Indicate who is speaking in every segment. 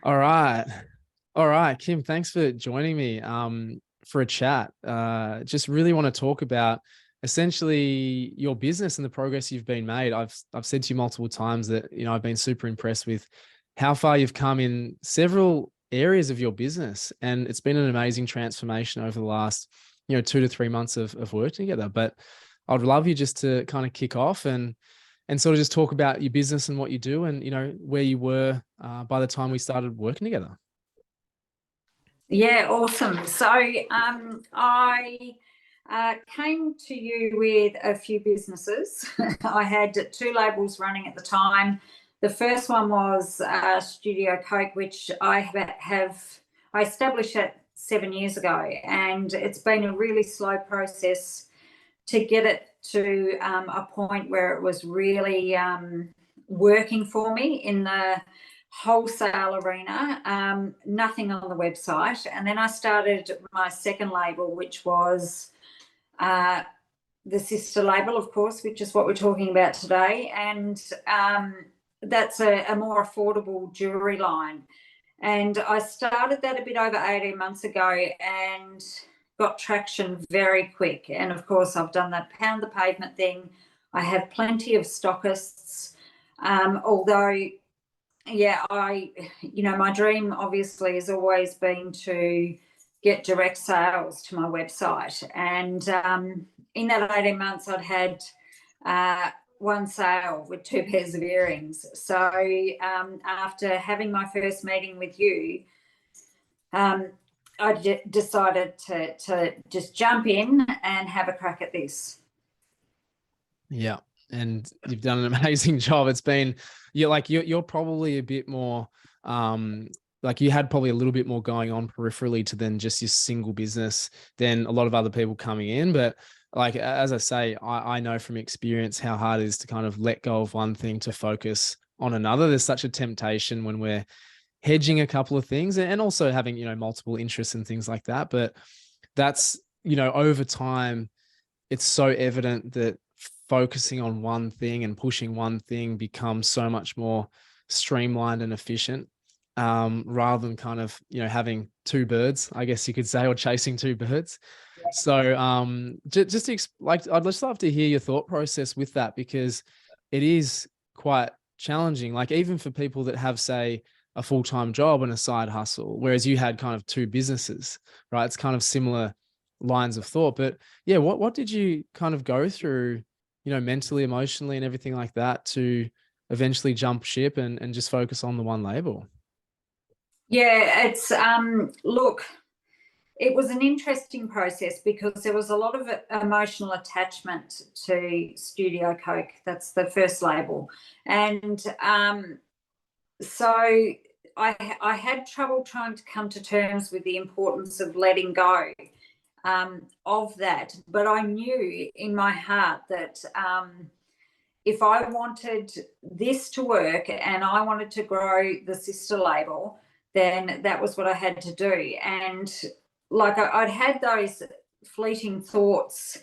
Speaker 1: All right. All right, Kim, thanks for joining me for a chat. Just really want to talk about essentially your business and the progress you've been made. I've said to you multiple times that, I've been super impressed with how far you've come in several areas of your business. And it's been an amazing transformation over the last, 2 to 3 months of work together. But I'd love you just to kind of kick off and sort of just talk about your business and what you do and, where you were by the time we started working together.
Speaker 2: Yeah, awesome. So I came to you with a few businesses. I had two labels running at the time. The first one was Studio Coke, which I established it 7 years ago, and it's been a really slow process to get it to a point where it was really working for me in the wholesale arena, nothing on the website. And then I started my second label, which was the sister label, of course, which is what we're talking about today. And that's a more affordable jewelry line. And I started that a bit over 18 months ago and got traction very quick. And of course, I've done that pound the pavement thing. I have plenty of stockists, although yeah, my dream obviously has always been to get direct sales to my website. And in that 18 months, I'd had one sale with two pairs of earrings. So after having my first meeting with you, I decided to just jump in and have a crack at this.
Speaker 1: Yeah. And you've done an amazing job. It's been, you're probably a bit more, like you had probably a little bit more going on peripherally to than just your single business than a lot of other people coming in. But like, as I say, I know from experience how hard it is to kind of let go of one thing to focus on another. There's such a temptation when we're hedging a couple of things and also having, multiple interests and things like that. But that's, over time, it's so evident that focusing on one thing and pushing one thing becomes so much more streamlined and efficient, rather than kind of, having two birds, I guess you could say, or chasing two birds. So I'd just love to hear your thought process with that, because it is quite challenging. Like even for people that have, say, a full-time job and a side hustle, whereas you had kind of two businesses, right? It's kind of similar lines of thought. But yeah, what did you kind of go through, mentally, emotionally, and everything like that to eventually jump ship and just focus on the one label?
Speaker 2: Yeah, it's look, it was an interesting process because there was a lot of emotional attachment to Studio Coke. That's the first label. And so I had trouble trying to come to terms with the importance of letting go of that. But I knew in my heart that if I wanted this to work and I wanted to grow the sister label, then that was what I had to do. And like I'd had those fleeting thoughts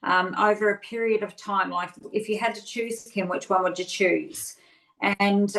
Speaker 2: over a period of time, like if you had to choose, Kim, which one would you choose? And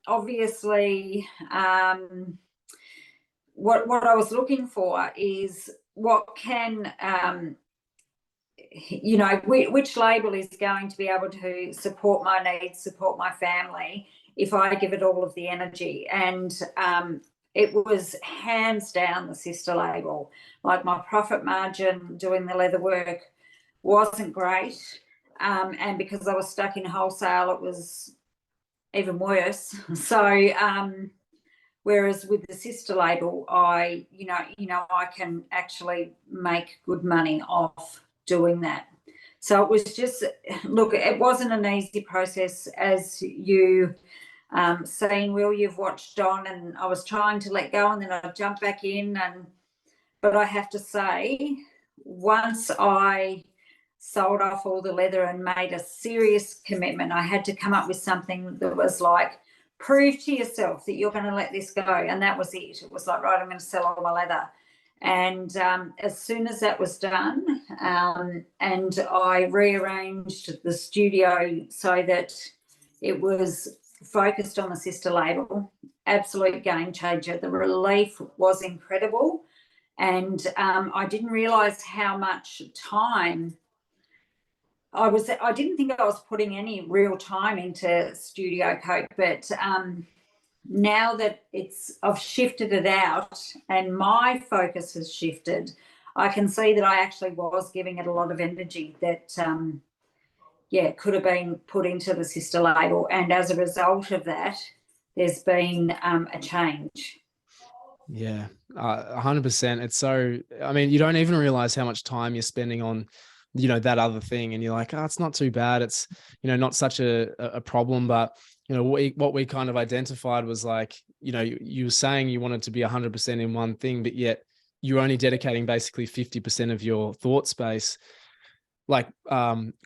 Speaker 2: obviously what I was looking for is what can which label is going to be able to support my needs, support my family if I give it all of the energy. And it was hands down the sister label. Like my profit margin doing the leather work wasn't great, and because I was stuck in wholesale, it was even worse. So whereas with the sister label, I can actually make good money off doing that. So it was just, look, it wasn't an easy process, as you seen, Will, you've watched on, and I was trying to let go and then I jumped back in. But I have to say, once I sold off all the leather and made a serious commitment, I had to come up with something that was like, prove to yourself that you're going to let this go. And that was it. It was like, right, I'm going to sell all my leather. And as soon as that was done, and I rearranged the studio so that it was focused on the sister label, absolute game changer. The relief was incredible. And I didn't realize how much time I didn't think I was putting any real time into Studio Coat, but now that I've shifted it out and my focus has shifted, I can see that I actually was giving it a lot of energy that, could have been put into the sister label. And as a result of that, there's been a change.
Speaker 1: Yeah, 100%. It's so, I mean, you don't even realize how much time you're spending on, that other thing. And you're like, oh, it's not too bad. It's, not such a problem. But, what we kind of identified was like, you were saying you wanted to be 100% in one thing, but yet you're only dedicating basically 50% of your thought space, like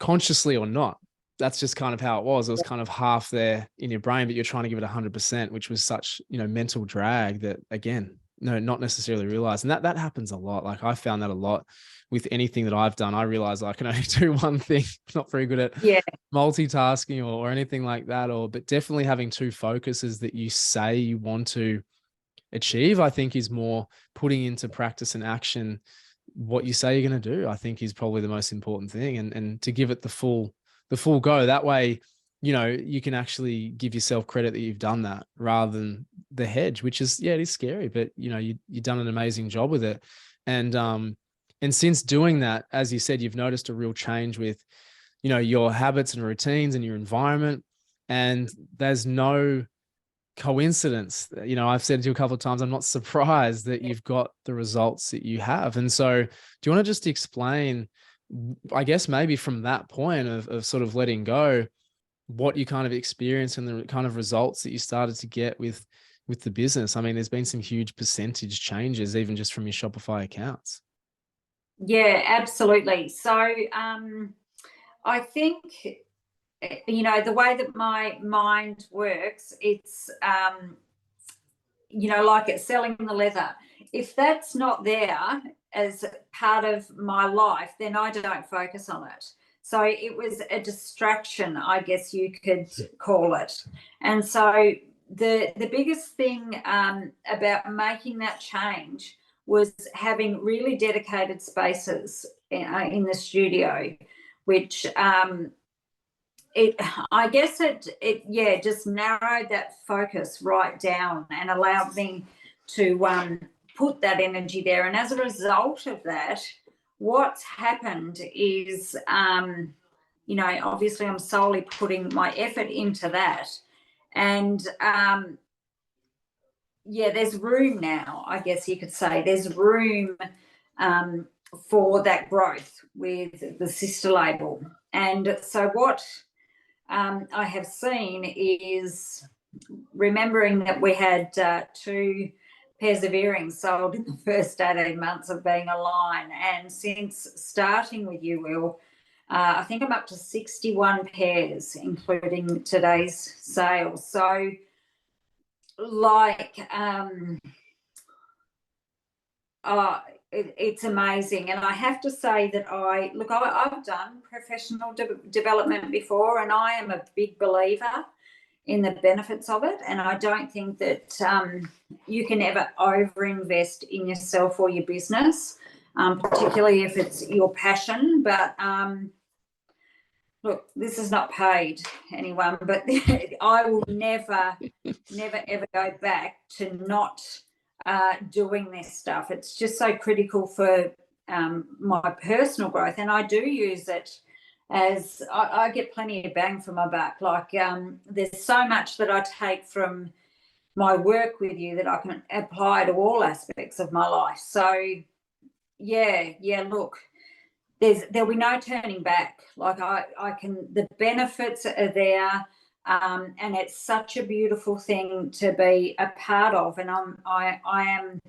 Speaker 1: consciously or not. That's just kind of how it was. It was kind of half there in your brain, but you're trying to give it 100%, which was such, mental drag that, again, no, not necessarily realized. And that happens a lot. Like I found that a lot with anything that I've done. I realized I can only do one thing. Not very good at multitasking or anything like that. But definitely having two focuses that you say you want to achieve, I think is more putting into practice and action what you say you're going to do, I think is probably the most important thing. And to give it the full go. That way, you can actually give yourself credit that you've done that rather than the hedge, which is, it is scary, but you've done an amazing job with it. And since doing that, as you said, you've noticed a real change with, your habits and routines and your environment. And there's no coincidence. I've said to you a couple of times, I'm not surprised that you've got the results that you have. And so do you want to just explain, I guess maybe from that point of sort of letting go, what you kind of experienced and the kind of results that you started to get with the business? I mean, there's been some huge percentage changes, even just from your Shopify accounts.
Speaker 2: Yeah, absolutely. So I think, the way that my mind works, it's, like it's selling the leather. If that's not there as part of my life, then I don't focus on it. So it was a distraction, I guess you could call it. And so the biggest thing about making that change was having really dedicated spaces in the studio, which it just narrowed that focus right down and allowed me to put that energy there. And as a result of that, what's happened is, obviously I'm solely putting my effort into that. And there's room now, I guess you could say. There's room for that growth with the sister label. And so what I have seen is, remembering that we had 2 pairs of earrings sold in the first 18 months of being a line. And since starting with you, Will, I think I'm up to 61 pairs, including today's sales. So, it's amazing. And I have to say that I've done professional development before, and I am a big believer in the benefits of it. And I don't think that you can ever overinvest in yourself or your business, particularly if it's your passion. But look, this is not paid, anyone, but I will never, ever go back to not doing this stuff. It's just so critical for my personal growth. And I do use it as I get plenty of bang for my buck. Like there's so much that I take from my work with you that I can apply to all aspects of my life. So look, there'll be no turning back. Like the benefits are there, and it's such a beautiful thing to be a part of. And I am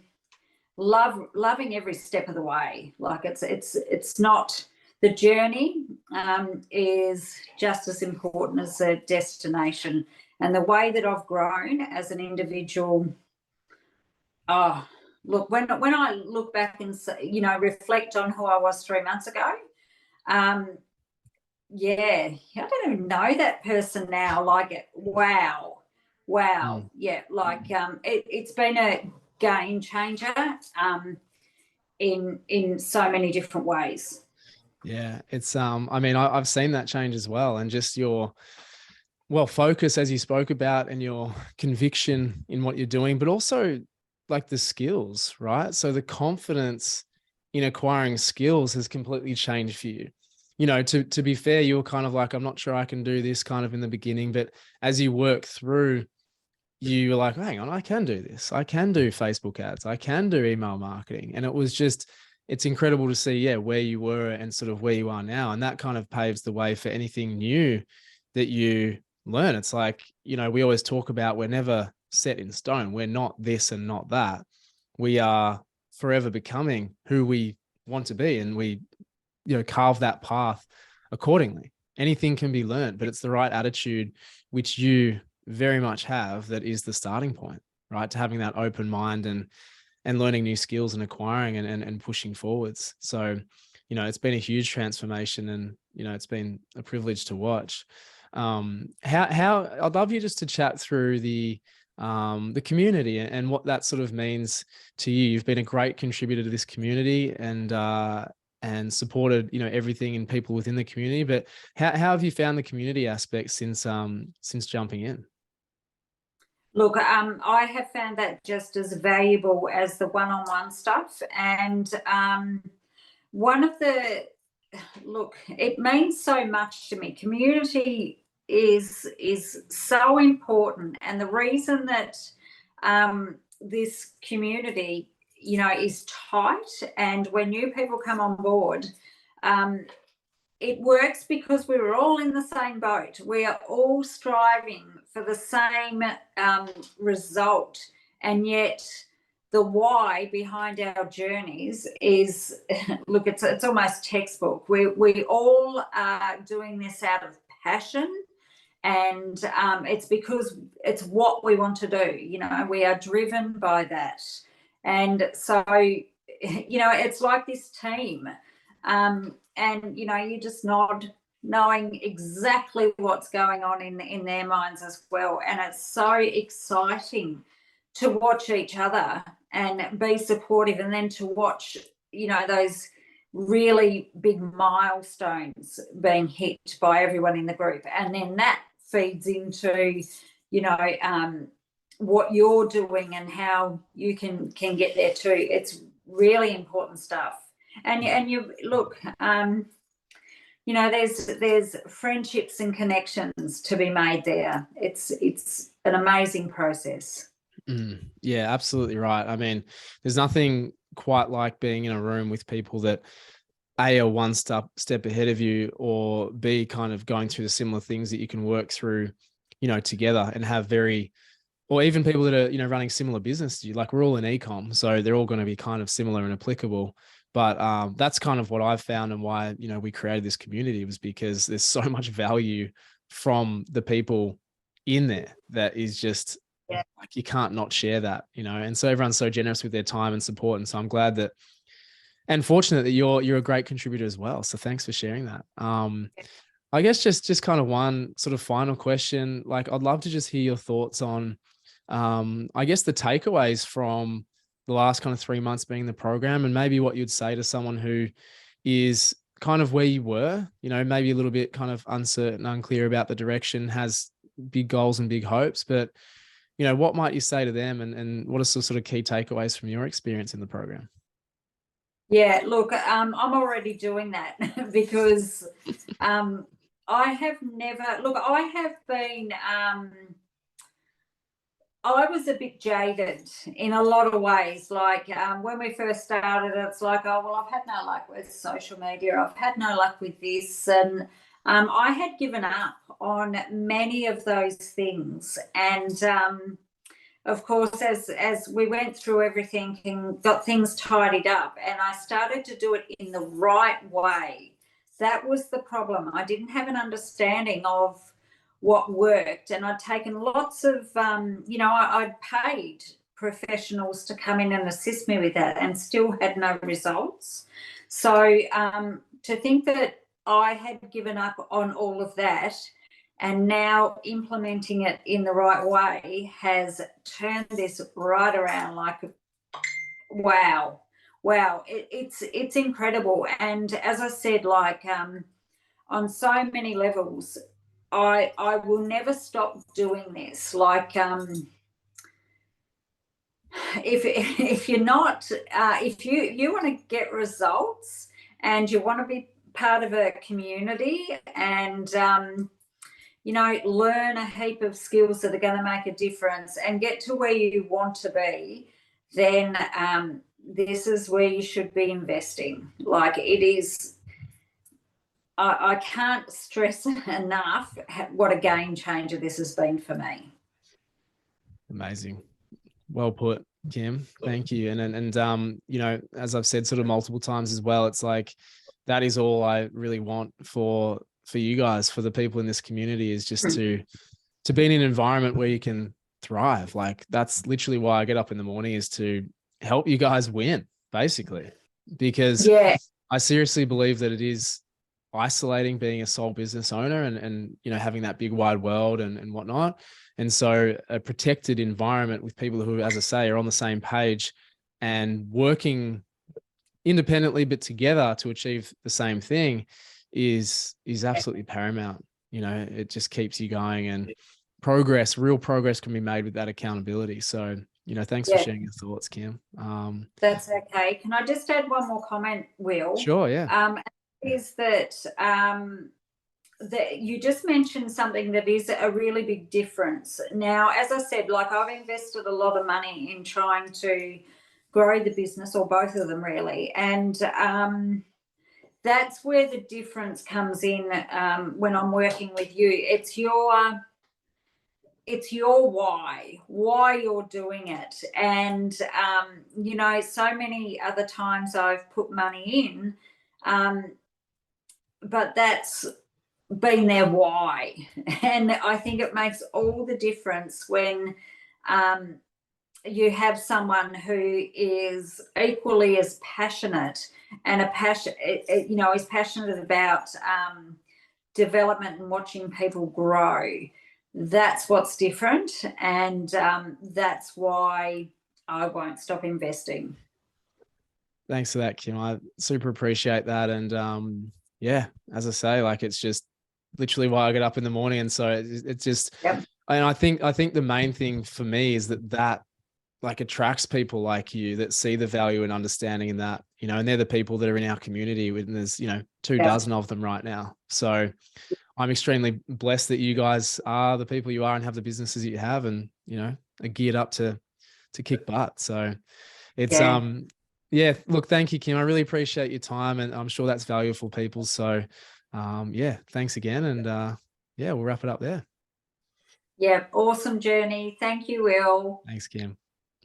Speaker 2: loving every step of the way. Like it's not, the journey is just as important as the destination. And the way that I've grown as an individual, look, when I look back and reflect on who I was 3 months ago, I don't even know that person now. Like, wow, wow,
Speaker 1: Mm.
Speaker 2: yeah, like it's been a game changer in so many different ways.
Speaker 1: Yeah, it's I mean, I've seen that change as well, and just your focus as you spoke about, and your conviction in what you're doing, but also like the skills, right? So the confidence in acquiring skills has completely changed for you. You know, to be fair, you were kind of like, I'm not sure I can do this kind of in the beginning, but as you work through, you were like, hang on, I can do this. I can do Facebook ads. I can do email marketing. And it was just, it's incredible to see, yeah, where you were and sort of where you are now. And that kind of paves the way for anything new that you learn. It's like, you know, we always talk about we're never set in stone. We're not this and not that. We are forever becoming who we want to be. And we, you know, carve that path accordingly. Anything can be learned, but it's the right attitude, which you very much have, that is the starting point, right? To having that open mind and learning new skills and acquiring and pushing forwards. So, you know, it's been a huge transformation, and, you know, it's been a privilege to watch. How I'd love you just to chat through the community and what that sort of means to you. You've been a great contributor to this community, and supported, you know, everything and people within the community. But how have you found the community aspect since jumping in?
Speaker 2: Look, I have found that just as valuable as the one-on-one stuff. And one of the look, it means so much to me. Community is so important, and the reason that this community, you know, is tight, and when new people come on board, it works because we're all in the same boat. We are all striving for the same result, and yet the why behind our journeys is look, it's almost textbook. We all are doing this out of passion, and it's because it's what we want to do. You know, we are driven by that, and so you know, it's like this team. And you know, you just nod, knowing exactly what's going on in their minds as well. And it's so exciting to watch each other and be supportive, and then to watch, you know, those really big milestones being hit by everyone in the group, and then that feeds into, you know, what you're doing and how you can get there too. It's really important stuff. And you look, you know, there's friendships and connections to be made there. It's an amazing process.
Speaker 1: Yeah, absolutely right. I mean, there's nothing quite like being in a room with people that A, are one step ahead of you, or B, kind of going through the similar things that you can work through, you know, together, and have very, or even people that are, you know, running similar business to you. Like, we're all in ecom, so they're all going to be kind of similar and applicable. But that's kind of what I've found, and why, you know, we created this community, was because there's so much value from the people in there that is just,
Speaker 2: Yeah.
Speaker 1: like, you can't not share that, you know. And so everyone's so generous with their time and support. And so I'm glad that, and fortunate that you're a great contributor as well. So thanks for sharing that. I guess just kind of one sort of final question. Like, I'd love to just hear your thoughts on, I guess, the takeaways from the last kind of 3 months being in the program, and maybe what you'd say to someone who is kind of where you were, you know, maybe a little bit kind of uncertain, unclear about the direction, has big goals and big hopes, but, you know, what might you say to them, and what are some sort of key takeaways from your experience in the program?
Speaker 2: Yeah, look, I'm already doing that because I have never, look, I have been, I was a bit jaded in a lot of ways. Like when we first started, it's like, oh, well, I've had no luck with social media. I've had no luck with this. And I had given up on many of those things. And of course, as we went through everything and got things tidied up, and I started to do it in the right way, that was the problem. I didn't have an understanding of what worked, and I'd taken lots of, you know, I'd paid professionals to come in and assist me with that, and still had no results. So to think that I had given up on all of that and now implementing it in the right way has turned this right around. Like, wow, it's incredible. And as I said, like, on so many levels, I will never stop doing this. Like, if you're not, if you want to get results and you want to be part of a community and learn a heap of skills that are going to make a difference and get to where you want to be, then this is where you should be investing. Like, it is, I can't stress enough what a game changer this has been for me.
Speaker 1: Amazing. Well put, Kim. Thank you. And as I've said sort of multiple times as well, it's like, that is all I really want for you guys, for the people in this community, is just to be in an environment where you can thrive. Like, that's literally why I get up in the morning, is to help you guys win, basically, because I seriously believe that it is isolating being a sole business owner and having that big wide world and whatnot. And so a protected environment with people who, as I say, are on the same page and working independently but together to achieve the same thing is absolutely paramount. It just keeps you going, and real progress can be made with that accountability. So, thanks for sharing your thoughts, Kim.
Speaker 2: That's okay. Can I just add one more comment, Will?
Speaker 1: Sure, yeah.
Speaker 2: Is that that you just mentioned something that is a really big difference. Now, as I said, like, I've invested a lot of money in trying to grow the business, or both of them really, and that's where the difference comes in when I'm working with you. It's your why you're doing it. And so many other times I've put money in, but that's been their why. And I think it makes all the difference when you have someone who is equally as passionate and is passionate about development and watching people grow. That's what's different, and that's why I won't stop investing.
Speaker 1: Thanks for that, Kim. I super appreciate that. And as I say, like, it's just literally why I get up in the morning. And so it's just, and I think the main thing for me is that like attracts people like you that see the value and understanding in that, and they're the people that are in our community, and there's, 24 of them right now. So I'm extremely blessed that you guys are the people you are and have the businesses that you have, and, are geared up to kick butt. So it's, look, thank you, Kim. I really appreciate your time, and I'm sure that's valuable for people. So, thanks again. And we'll wrap it up there.
Speaker 2: Yeah. Awesome journey. Thank you, Will.
Speaker 1: Thanks, Kim.